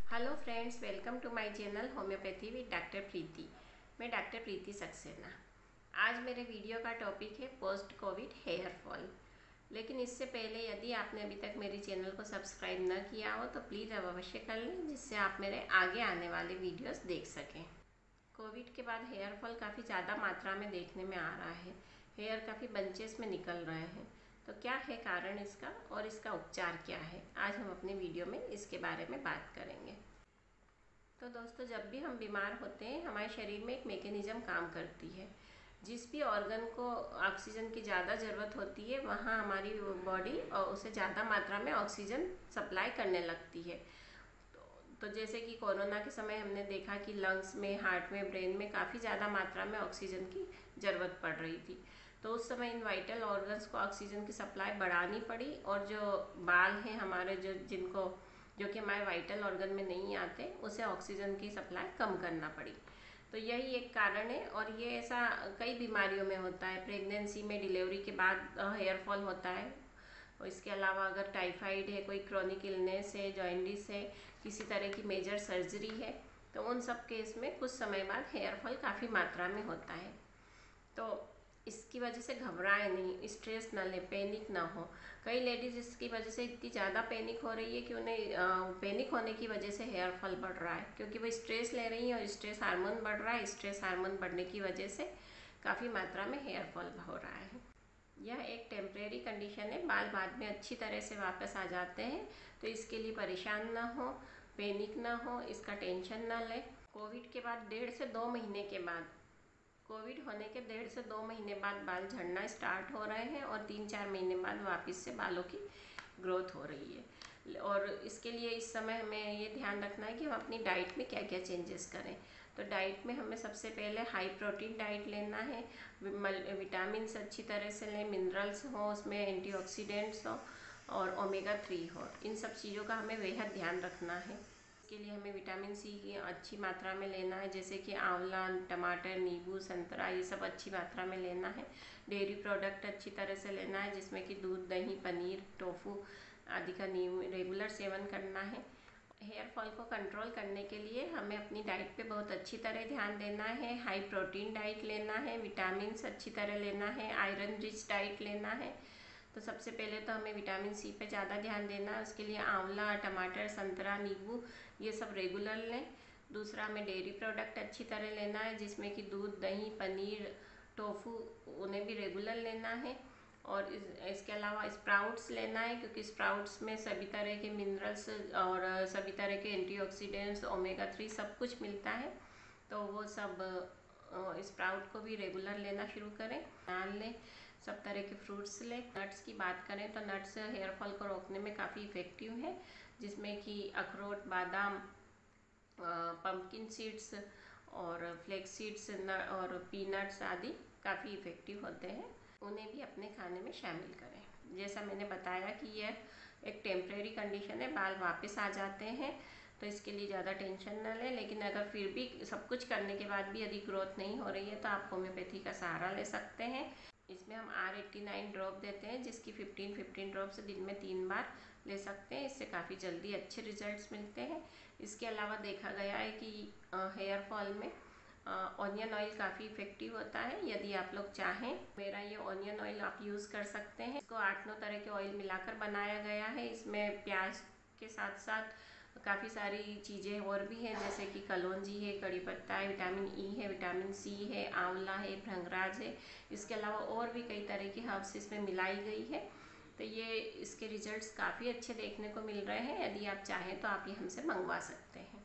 Hello friends, welcome to my channel homeopathy with doctor Preeti. मैं doctor प्रीति सक्सेना। आज मेरे video का टॉपिक है पोस्ट कोविड हेयर फॉल। लेकिन इससे पहले यदि आपने अभी तक मेरे चैनल को सब्सक्राइब न किया हो तो प्लीज़ अब अवश्य कर लें, जिससे आप मेरे आगे आने वाले वीडियोस देख सकें। कोविड के बाद हेयर फॉल काफ़ी ज़्यादा मात्रा में देखने में आ रहा है। हेयर काफ़ी बंचेस में निकल रहे हैं। तो क्या है कारण इसका और इसका उपचार क्या है, आज हम अपने वीडियो में इसके बारे में बात करेंगे। तो दोस्तों, जब भी हम बीमार होते हैं हमारे शरीर में एक मैकेनिज़्म काम करती है। जिस भी ऑर्गन को ऑक्सीजन की ज़्यादा ज़रूरत होती है वहाँ हमारी बॉडी और उसे ज़्यादा मात्रा में ऑक्सीजन सप्लाई करने लगती है। तो जैसे कि कोरोना के समय हमने देखा कि लंग्स में, हार्ट में, ब्रेन में काफ़ी ज़्यादा मात्रा में ऑक्सीजन की ज़रूरत पड़ रही थी। तो उस समय इन वाइटल ऑर्गन्स को ऑक्सीजन की सप्लाई बढ़ानी पड़ी, और जो बाल हैं हमारे, जो कि हमारे वाइटल ऑर्गन में नहीं आते, उसे ऑक्सीजन की सप्लाई कम करना पड़ी। तो यही एक कारण है, और ये ऐसा कई बीमारियों में होता है। प्रेगनेंसी में, डिलीवरी के बाद हेयर फॉल होता है। और इसके अलावा अगर टाइफाइड है, कोई क्रॉनिक इलनेस है, जॉइंडिस है, किसी तरह की मेजर सर्जरी है, तो उन सब केस में कुछ समय बाद हेयर फॉल काफ़ी मात्रा में होता है। तो इसकी वजह से घबराएं नहीं, स्ट्रेस ना लें, पैनिक ना हो। कई लेडीज़ इसकी वजह से इतनी ज़्यादा पैनिक हो रही है कि उन्हें पैनिक होने की वजह से हेयर फॉल बढ़ रहा है, क्योंकि वो स्ट्रेस ले रही हैं और स्ट्रेस हार्मोन बढ़ रहा है। स्ट्रेस हार्मोन बढ़ने की वजह से काफ़ी मात्रा में हेयर फॉल हो रहा है। यह एक टेम्परेरी कंडीशन है, बाल बाद में अच्छी तरह से वापस आ जाते हैं। तो इसके लिए परेशान ना हो, पैनिक ना हो, इसका टेंशन ना लें। कोविड के बाद 1.5 से 2 महीने बाद बाल झड़ना स्टार्ट हो रहे हैं, और 3-4 महीने बाद वापस से बालों की ग्रोथ हो रही है। और इसके लिए इस समय हमें ये ध्यान रखना है कि हम अपनी डाइट में क्या क्या चेंजेस करें। तो डाइट में हमें सबसे पहले हाई प्रोटीन डाइट लेना है। विटामिन अच्छी तरह से लें, मिनरल्स हो, उसमें एंटीऑक्सीडेंट्स हो और ओमेगा 3 हो। इन सब चीज़ों का हमें बेहद ध्यान रखना है। इसके लिए हमें विटामिन सी की अच्छी मात्रा में लेना है, जैसे कि आंवला, टमाटर, नींबू, संतरा, ये सब अच्छी मात्रा में लेना है। डेयरी प्रोडक्ट अच्छी तरह से लेना है, जिसमें कि दूध, दही, पनीर, टोफू आदि का रेगुलर सेवन करना है। हेयर फॉल को कंट्रोल करने के लिए हमें अपनी डाइट पे बहुत अच्छी तरह ध्यान देना है। हाई प्रोटीन डाइट लेना है, विटामिन अच्छी तरह लेना है, आयरन रिच डाइट लेना है। तो सबसे पहले तो हमें विटामिन सी पे ज़्यादा ध्यान देना है। उसके लिए आंवला, टमाटर, संतरा, नींबू ये सब रेगुलर लें। दूसरा, हमें डेयरी प्रोडक्ट अच्छी तरह लेना है, जिसमें कि दूध, दही, पनीर, टोफू, उन्हें भी रेगुलर लेना है। और इसके अलावा स्प्राउट्स लेना है, क्योंकि स्प्राउट्स में सभी तरह के मिनरल्स और सभी तरह के एंटीऑक्सीडेंट्स, ओमेगा 3 सब कुछ मिलता है। तो वो सब स्प्राउट को भी रेगुलर लेना शुरू करें। दाल लें, सब तरह के फ्रूट्स लें। नट्स की बात करें तो नट्स हेयर फॉल को रोकने में काफ़ी इफ़ेक्टिव है, जिसमें कि अखरोट, बादाम, पम्पकिन सीड्स और फ्लेक्स सीड्स और पीनट्स आदि काफ़ी इफ़ेक्टिव होते हैं। उन्हें भी अपने खाने में शामिल करें। जैसा मैंने बताया कि यह एक टेम्परेरी कंडीशन है, बाल वापस आ जाते हैं, तो इसके लिए ज़्यादा टेंशन न लें। लेकिन अगर फिर भी सब कुछ करने के बाद भी यदि ग्रोथ नहीं हो रही है तो आप होम्योपैथी का सहारा ले सकते हैं। इसमें हम R89 ड्रॉप देते हैं, जिसकी 15-15 ड्रॉप्स दिन में 3 बार ले सकते हैं। इससे काफ़ी जल्दी अच्छे रिजल्ट्स मिलते हैं। इसके अलावा देखा गया है कि हेयर फॉल में ऑनियन ऑयल काफ़ी इफ़ेक्टिव होता है। यदि आप लोग चाहें, मेरा ये ऑनियन ऑयल आप यूज़ कर सकते हैं। इसको 8-9 तरह के ऑयल मिलाकर बनाया गया है। इसमें प्याज के साथ साथ काफ़ी सारी चीज़ें और भी हैं, जैसे कि कलौंजी है, कड़ी पत्ता है, विटामिन ई है, विटामिन सी है, आंवला है, भृंगराज है। इसके अलावा और भी कई तरह की हर्ब्स इसमें मिलाई गई है। तो ये इसके रिजल्ट्स काफ़ी अच्छे देखने को मिल रहे हैं। यदि आप चाहें तो आप ये हमसे मंगवा सकते हैं।